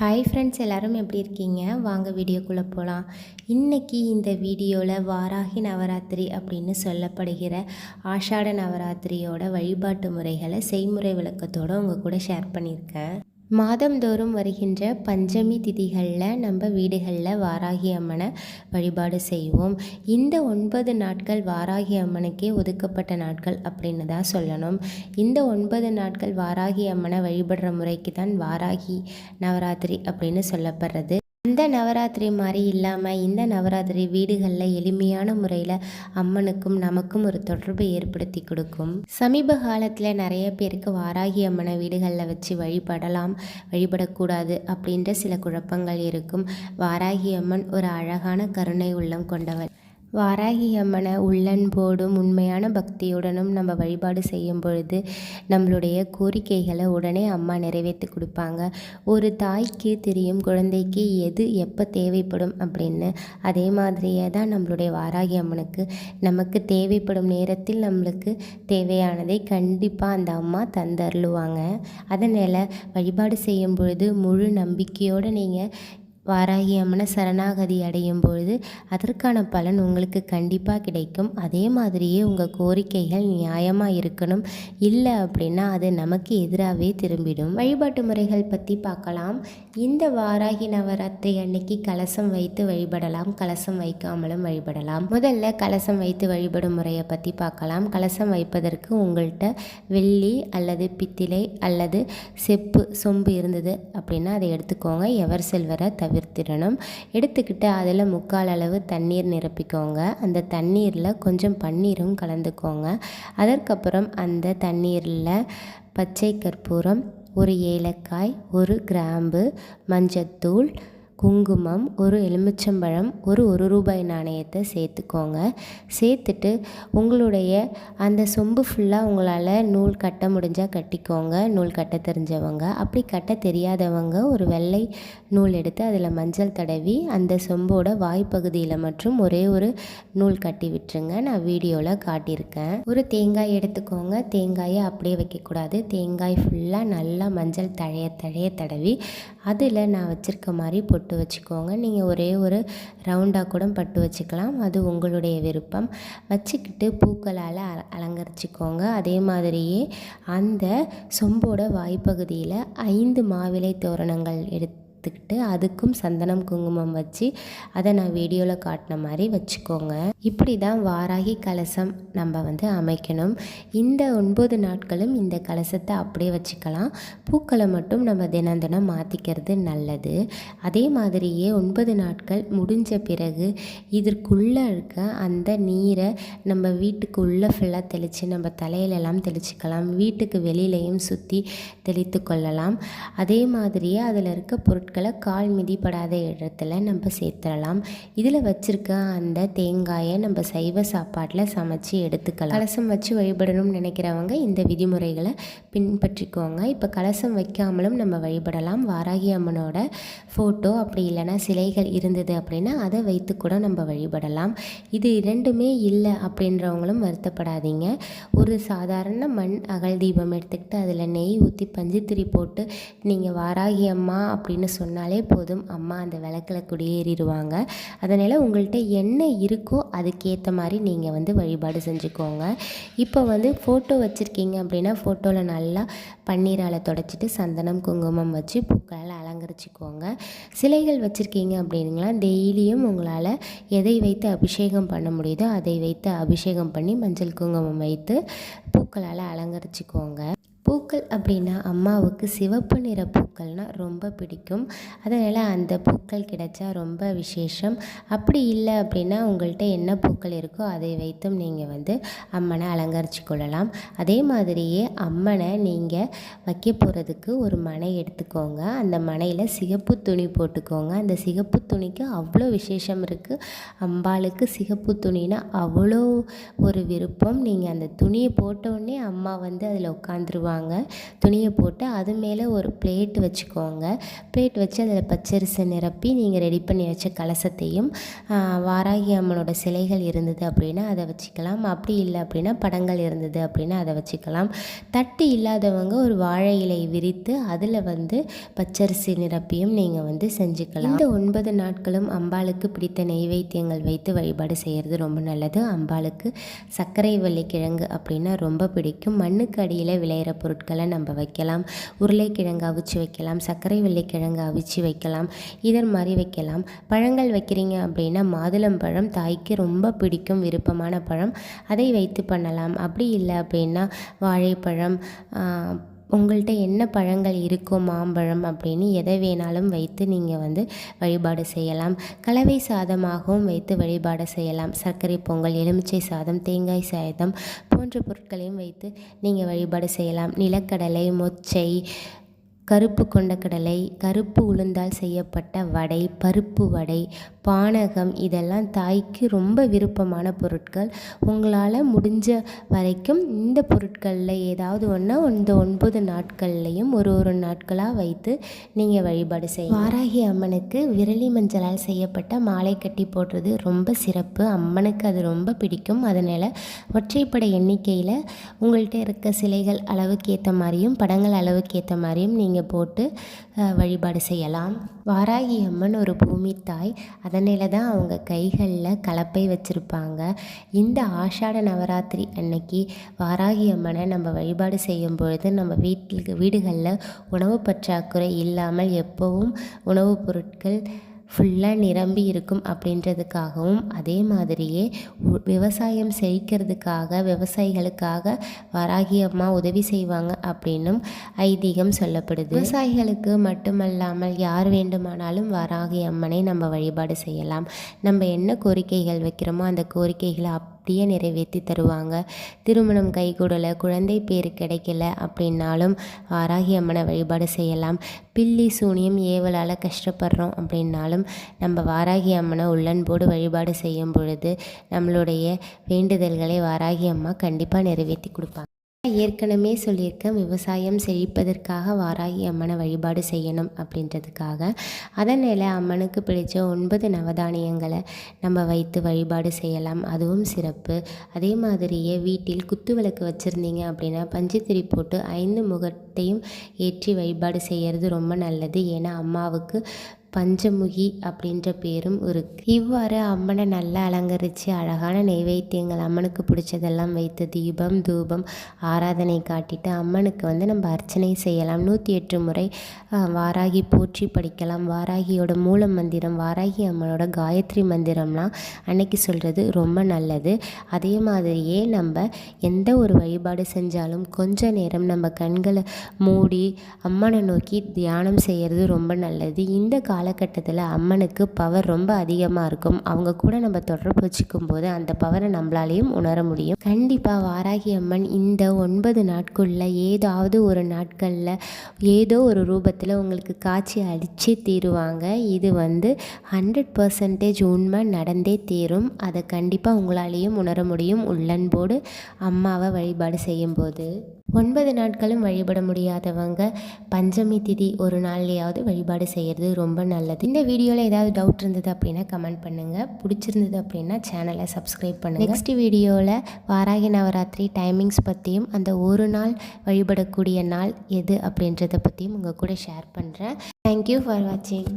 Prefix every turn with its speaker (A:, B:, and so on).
A: Hi friends, எல்லோரும் எப்படி இருக்கீங்க? வாங்க வீடியோக்குள்ளே போகலாம். இன்றைக்கி இந்த வீடியோவில் வாராகி நவராத்திரி அப்படின்னு சொல்லப்படுகிற ஆஷாட நவராத்திரியோட வழிபாட்டு முறைகளை செய்முறை விளக்கத்தோடு உங்கள் கூட ஷேர் பண்ணியிருக்கேன். மாதந்தோறும் வருகின்ற பஞ்சமி திதிகளில் நம்ம வீடுகளில் வாராகி அம்மனை வழிபாடு செய்வோம். இந்த 9 நாட்கள் வாராகி அம்மனுக்கே ஒதுக்கப்பட்ட நாட்கள் அப்படின்னு தான் சொல்லணும். இந்த 9 நாட்கள் வாராகி அம்மனை வழிபடுற முறைக்கு தான் வாராகி நவராத்திரி அப்படின்னு சொல்லப்படுறது. இந்த நவராத்திரி மாதிரி இல்லாமல் இந்த நவராத்திரி வீடுகளில் எளிமையான முறையில் அம்மனுக்கும் நமக்கும் ஒரு தொடர்பை ஏற்படுத்தி கொடுக்கும். சமீப காலத்தில் நிறைய பேருக்கு வாராகி அம்மனை வீடுகளில் வச்சு வழிபடக்கூடாது அப்படின்ற சில குழப்பங்கள் இருக்கும். வாராகி அம்மன் ஒரு அழகான கருணை உள்ளம் கொண்டவள். வாராகி அம்மனை உள்ளன்போடும் உண்மையான பக்தியுடனும் நம்ம வழிபாடு செய்யும் பொழுது நம்மளுடைய கோரிக்கைகளை உடனே அம்மா நிறைவேற்றி கொடுப்பாங்க. ஒரு தாய்க்கு தெரியும் குழந்தைக்கு எது எப்போ தேவைப்படும் அப்படின்னு. அதே மாதிரியே தான் நம்மளுடைய வாராகி அம்மனுக்கு நமக்கு தேவைப்படும் நேரத்தில் நம்மளுக்கு தேவையானதை கண்டிப்பாக அந்த அம்மா தந்தருளுவாங்க. அதனால் வழிபாடு செய்யும் பொழுது முழு நம்பிக்கையோடு நீங்கள் வாராகி அம்மனை சரணாகதி அடையும் பொழுது அதற்கான பலன் உங்களுக்கு கண்டிப்பாக கிடைக்கும். அதே மாதிரியே உங்கள் கோரிக்கைகள் நியாயமாக இருக்கணும். இல்லை அப்படின்னா அது நமக்கு எதிராகவே திரும்பிடும். வழிபாட்டு முறைகள் பற்றி பார்க்கலாம். இந்த வாராகி நவராத்திரி அன்னைக்கு கலசம் வைத்து வழிபடலாம், கலசம் வைக்காமலும் வழிபடலாம். முதல்ல கலசம் வைத்து வழிபடும் முறையை பற்றி பார்க்கலாம். கலசம் வைப்பதற்கு உங்கள்கிட்ட வெள்ளி அல்லது பித்தளை அல்லது சொம்பு இருந்தது அப்படின்னா அதை எடுத்துக்கோங்க. எவர் சில்வரை தவிர்த்திடணும். எடுத்துக்கிட்டு அதில் 3/4 அளவு தண்ணீர் நிரப்பிக்கோங்க. அந்த தண்ணீரில் கொஞ்சம் பன்னீரும் கலந்துக்கோங்க. அதற்கப்புறம் அந்த தண்ணீரில் பச்சை கற்பூரம், ஒரு ஏலக்காய், ஒரு கிராம்பு, மஞ்சத்தூள், குங்குமம், ஒரு எலுமிச்சம்பழம், ஒரு ரூபாய் நாணயத்தை சேர்த்துக்கோங்க. சேர்த்துட்டு உங்களுடைய அந்த சொம்பு ஃபுல்லாக உங்களால் நூல் கட்ட முடிஞ்சால் கட்டிக்கோங்க. நூல் கட்ட தெரிஞ்சவங்க, அப்படி கட்ட தெரியாதவங்க ஒரு வெள்ளை நூல் எடுத்து அதில் மஞ்சள் தடவி அந்த சொம்போட வாய்ப்பகுதியில் மற்றும் ஒரே ஒரு நூல் கட்டி விட்டுருங்க. நான் வீடியோவில் காட்டியிருக்கேன். ஒரு தேங்காய் எடுத்துக்கோங்க. தேங்காயை அப்படியே வைக்கக்கூடாது. தேங்காய் ஃபுல்லாக நல்லா மஞ்சள் தழைய தடவி அதில் நான் வச்சுருக்க மாதிரி பொட்டு வச்சுக்கோங்க. நீங்கள் ஒரே ஒரு ரவுண்டாக கூட பட்டு வச்சுக்கலாம், அது உங்களுடைய விருப்பம். வச்சுக்கிட்டு பூக்களால் அலங்கரிச்சிக்கோங்க. அதே மாதிரியே அந்த சொம்போட வாய்ப்பகுதியில் 5 மாவிலை தோரணங்கள் எடுத்துக்கிட்டு அதுக்கும் சந்தனம் குங்குமம் வச்சு அதை நான் வீடியோவில் காட்டின மாதிரி வச்சுக்கோங்க. இப்படி தான் வாராகி கலசம் நம்ம அமைக்கணும். இந்த 9 நாட்களும் இந்த கலசத்தை அப்படியே வச்சுக்கலாம். பூக்களை மட்டும் நம்ம தினம் மாற்றிக்கிறது நல்லது. அதே மாதிரியே 9 நாட்கள் முடிஞ்ச பிறகு இதற்குள்ளே இருக்க அந்த நீரை நம்ம வீட்டுக்குள்ளே ஃபுல்லாக தெளித்து நம்ம தலையிலெல்லாம் தெளிச்சிக்கலாம். வீட்டுக்கு வெளியிலையும் சுற்றி தெளித்து கொள்ளலாம். அதே மாதிரியே அதில் இருக்க பொருட்களை கால் மிதிப்படாத இடத்துல நம்ம சேர்த்துடலாம். இதில் வச்சுருக்க அந்த தேங்காயை நம்ம சைவ சாப்பாட்டில் சமைச்சு எடுத்துக்கலாம். கலசம் வச்சு வழிபடணும்னு நினைக்கிறவங்க இந்த விதிமுறைகளை பின்பற்றிக்கோங்க. இப்போ கலசம் வைக்காமலும் நம்ம வழிபடலாம். வாராகி அம்மனோட ஃபோட்டோ அப்படி இல்லைன்னா சிலைகள் இருந்தது அப்படின்னா அதை வைத்து கூட நம்ம வழிபடலாம். இது 2மே இல்லை அப்படின்றவங்களும் வருத்தப்படாதீங்க. ஒரு சாதாரண மண் அகல் தீபம் எடுத்துக்கிட்டு அதில் நெய் ஊற்றி பஞ்சுத்திரி போட்டு நீங்கள் வாராகி அம்மா அப்படின்னு சொன்னாலே போதும், அம்மா அந்த விளக்கில் குடியேறிடுவாங்க. அதனால் உங்கள்கிட்ட என்ன இருக்கோ அதுக்கேற்ற மாதிரி நீங்கள் வழிபாடு செஞ்சுக்கோங்க. இப்போ ஃபோட்டோ வச்சுருக்கீங்க அப்படின்னா ஃபோட்டோவில் நல்லா பன்னீரால் தொடச்சிட்டு சந்தனம் குங்குமம் வச்சு பூக்களால் அலங்கரிச்சிக்கோங்க. சிலைகள் வச்சுருக்கீங்க அப்படின்னா டெய்லியும் உங்களால் எதை வைத்து அபிஷேகம் பண்ண முடியுதோ அதை வைத்து அபிஷேகம் பண்ணி மஞ்சள் குங்குமம் வைத்து பூக்களால் அலங்கரிச்சிக்கோங்க. பூக்கள் அப்படின்னா அம்மாவுக்கு சிவப்பு நிற பூக்கள்னால் ரொம்ப பிடிக்கும். அதனால் அந்த பூக்கள் கிடைச்சா ரொம்ப விசேஷம். அப்படி இல்லை அப்படின்னா உங்கள்கிட்ட என்ன பூக்கள் இருக்கோ அதை வைத்தும் நீங்கள் அம்மனை அலங்கரித்து கொள்ளலாம். அதே மாதிரியே அம்மனை நீங்கள் வைக்க போகிறதுக்கு ஒரு மனை எடுத்துக்கோங்க. அந்த மனையில் சிகப்பு துணி போட்டுக்கோங்க. அந்த சிகப்பு துணிக்கு அவ்வளோ விசேஷம் இருக்குது. அம்பாளுக்கு சிகப்பு துணினா அவ்வளோ ஒரு விருப்பம். நீங்கள் அந்த துணியை போட்டோடனே அம்மா அதில் உட்காந்துருவாங்க. போட்டுருவாங்க. துணியை போட்டு அது மேலே ஒரு பிளேட் வச்சுக்கோங்க. பிளேட் வச்சு அதில் பச்சரிசி நிரப்பி நீங்கள் ரெடி பண்ணி வச்ச கலசத்தையும் வாராகி அம்மனோட சிலைகள் இருந்தது அப்படின்னா அதை வச்சுக்கலாம். அப்படி இல்லை அப்படின்னா படங்கள் இருந்தது அப்படின்னா அதை வச்சுக்கலாம். தட்டு இல்லாதவங்க ஒரு வாழை இலை விரித்து அதில் பச்சரிசி நிரப்பியும் நீங்கள் செஞ்சுக்கலாம். இந்த 9 நாட்களும் அம்பாளுக்கு பிடித்த நெய்வேத்தியங்கள் வைத்து வழிபாடு செய்கிறது ரொம்ப நல்லது. அம்பாளுக்கு சர்க்கரை வெள்ளிக்கிழங்கு அப்படின்னா ரொம்ப பிடிக்கும். மண்ணுக்கு அடியில் விளையிற பொருட்களை நம்ம வைக்கலாம். உருளைக்கிழங்கு அவிச்சு வைக்கலாம், சர்க்கரை வெள்ளிக்கிழங்கு அவிச்சு வைக்கலாம், இதர் மாதிரி வைக்கலாம். பழங்கள் வைக்கிறீங்க அப்படின்னா மாதுளம்பழம் தாய்க்கு ரொம்ப பிடிக்கும், விருப்பமான பழம், அதை வைத்து பண்ணலாம். அப்படி இல்லை அப்படின்னா வாழைப்பழம், உங்கள்கிட்ட என்ன பழங்கள் இருக்கோ, மாம்பழம் அப்படின்னு எதை வேணாலும் வைத்து நீங்கள் வழிபாடு செய்யலாம். கலவை சாதமாகவும் வைத்து வழிபாடு செய்யலாம். சர்க்கரை பொங்கல், எலுமிச்சை சாதம், தேங்காய் சாதம் போன்ற பொருட்களையும் வைத்து நீங்கள் வழிபாடு செய்யலாம். நிலக்கடலை, மொச்சை, கருப்பு கொண்டக்கடலை, கருப்பு உளுந்தால் செய்யப்பட்ட வடை, பருப்பு வடை, பானகம், இதெல்லாம் தாய்க்கு ரொம்ப விருப்பமான பொருட்கள். உங்களால் முடிஞ்ச வரைக்கும் இந்த பொருட்களில் ஏதாவது ஒன்று இந்த 9 நாட்கள்லையும் ஒரு நாட்களாக வைத்து நீங்கள் வழிபாடு செய்யலாம். வாராகி அம்மனுக்கு விரலி மஞ்சளால் செய்யப்பட்ட மாலை கட்டி போடுறது ரொம்ப சிறப்பு. அம்மனுக்கு அது ரொம்ப பிடிக்கும். அதனால் ஒற்றைப்படை எண்ணிக்கையில் உங்கள்கிட்ட இருக்க சிலைகள் அளவுக்கு ஏற்ற மாதிரியும் படங்கள் அளவுக்கு ஏற்ற மாதிரியும் நீங்கள் போட்டு வழிபாடு செய்யலாம். வாராகி அம்மன் ஒரு பூமி தாய். அதனால தான் அவங்க கைகளில் கலப்பை வச்சுருப்பாங்க. இந்த ஆஷாட நவராத்திரி அன்னைக்கு வாராகி அம்மனை நம்ம வழிபாடு செய்யும் பொழுது நம்ம வீடுகளில் உணவு பற்றாக்குறை இல்லாமல் எப்போவும் உணவுப் பொருட்கள் ஃபுல்லாக நிரம்பி இருக்கும் அப்படின்றதுக்காகவும், அதே மாதிரியே விவசாயம் செழிக்கிறதுக்காக விவசாயிகளுக்காக வாராகி அம்மா உதவி செய்வாங்க அப்படின்னும் ஐதீகம் சொல்லப்படுது. விவசாயிகளுக்கு மட்டுமல்லாமல் யார் வேண்டுமானாலும் வாராகி அம்மனை நம்ம வழிபாடு செய்யலாம். நம்ம என்ன கோரிக்கைகள் வைக்கிறோமோ அந்த கோரிக்கைகளை அப்படியே நிறைவேற்றி தருவாங்க. திருமணம் கைகூடலை, குழந்தை பேர் கிடைக்கல அப்படின்னாலும் வாராகி அம்மனை வழிபாடு செய்யலாம். பில்லி சூனியம் ஏவலால் கஷ்டப்படுறோம் அப்படின்னாலும் நம்ம வாராகி அம்மனை உள்ளன்போடு வழிபாடு செய்யும் பொழுது நம்மளுடைய வேண்டுதல்களை வாராகி அம்மா கண்டிப்பாக நிறைவேற்றி கொடுப்பாங்க. ஏற்கனவே சொல்லியிருக்கேன், விவசாயம் செழிப்பதற்காக வாராகி அம்மனை வழிபாடு செய்யணும் அப்படின்றதுக்காக. அதனால் அம்மனுக்கு பிடிச்ச 9 நவதானியங்களை நம்ம வைத்து வழிபாடு செய்யலாம். அதுவும் சிறப்பு. அதே மாதிரியே வீட்டில் குத்து விளக்கு வச்சுருந்தீங்க அப்படின்னா பஞ்சுத்திரி போட்டு 5 முகத்தையும் ஏற்றி வழிபாடு செய்கிறது ரொம்ப நல்லது. ஏன்னா அம்மாவுக்கு பஞ்சமுகி அப்படின்ற பேரும் இருக்குது. இவ்வாறு அம்மனை நல்லா அலங்கரித்து அழகான நெய்வேத்தியங்கள் அம்மனுக்கு பிடிச்சதெல்லாம் வைத்து தீபம் தூபம் ஆராதனை காட்டிட்டு அம்மனுக்கு நம்ம அர்ச்சனை செய்யலாம். 108 முறை வாராகி போற்றி படிக்கலாம். வாராகியோட மூல மந்திரம், வாராகி அம்மனோட காயத்ரி மந்திரம்லாம் அன்னைக்கு சொல்கிறது ரொம்ப நல்லது. அதே மாதிரியே நம்ம எந்த ஒரு வழிபாடு செஞ்சாலும் கொஞ்ச நேரம் நம்ம கண்களை மூடி அம்மனை நோக்கி தியானம் செய்கிறது ரொம்ப நல்லது. இந்த காலகட்டத்தில் அம்மனுக்கு பவர் ரொம்ப அதிகமாக இருக்கும். அவங்க கூட நம்ம தொடர்பு வச்சுக்கும் போது அந்த பவரை நம்மளாலையும் உணர முடியும். கண்டிப்பாக வாராகி அம்மன் இந்த 9 நாட்களில் ஏதாவது ஒரு நாட்களில் ஏதோ ஒரு ரூபத்தில் உங்களுக்கு காட்சி அளித்து தீருவாங்க. இது 100% உண்மை, நடந்தே தீரும். அதை கண்டிப்பாக உங்களாலேயும் உணர முடியும் உள்ளன்போடு அம்மாவை வழிபாடு செய்யும்போது. 9 நாட்களும் வழிபட முடியாதவங்க பஞ்சமி திதி ஒரு நாள்லையாவது வழிபாடு செய்கிறது ரொம்ப நல்லது. இந்த வீடியோவில் ஏதாவது டவுட் இருந்தது அப்படின்னா கமெண்ட் பண்ணுங்கள். பிடிச்சிருந்தது அப்படின்னா சேனலை சப்ஸ்கிரைப் பண்ணுங்கள். நெக்ஸ்ட் வீடியோவில் வாராகி நவராத்திரி டைமிங்ஸ் பற்றியும் அந்த ஒரு நாள் வழிபடக்கூடிய நாள் எது அப்படின்றத பற்றியும் உங்கள் கூட ஷேர் பண்ணுறேன். தேங்க்யூ ஃபார் வாட்சிங்.